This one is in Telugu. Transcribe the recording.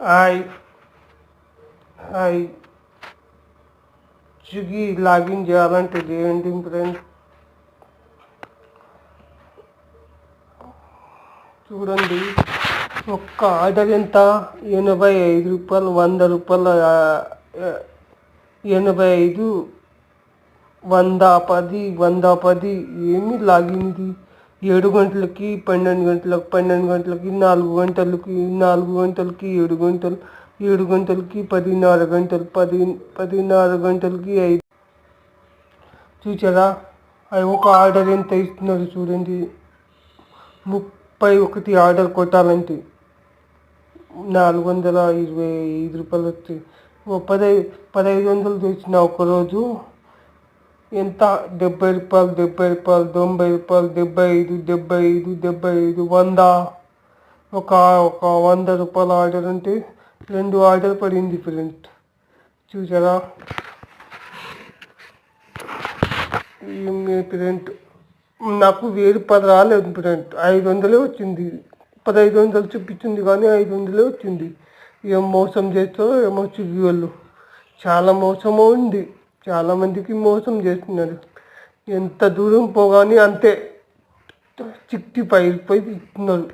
హాయ్ హాయ్ స్విగ్గీ లాగిన్ చేయాలంటే చేయండి ఫ్రెండ్. చూడండి, ఒక్క ఆర్డర్ ఎంత? 85 రూపాయలు, 100 రూపాయలు, 85, 110, 110. ఏమి లాగిన్ ఇది? 7 గంటలకి, 12 గంటలకు, 12 గంటలకి, 4 గంటలకి, 4 గంటలకి, 7 గంటలు, 7 గంటలకి, 10:30 గంటలు, 10:30 గంటలకి 5. చూసారా? అది ఒక ఆర్డర్ ఎంత ఇస్తున్నారు చూడండి. 31 ఆర్డర్ కొట్టాలంటే 425 రూపాయలు వస్తాయి. 1500 తెచ్చిన ఒకరోజు ఎంత? 70 రూపాయలు, 70 రూపాయలు, 90 రూపాయలు, 75, 75, 75, 100. ఒక 100 రూపాయల ఆర్డర్ అంటే 2 ఆర్డర్ పడింది ఫ్రెండ్. చూసారా? ఫ్రెండ్, నాకు 1000 రూపాయలు రాలేదు ఫ్రెండ్, 500 వచ్చింది. 1500 చూపించింది కానీ 500 వచ్చింది. ఏం మోసం చేస్తారో ఏమో స్విగ్గీ వాళ్ళు. చాలా మోసము ఉంది. చాలామందికి మోసం చేస్తున్నారు. ఎంత దూరం పోగానే అంతే 65 రూపాయలు ఇస్తున్నారు.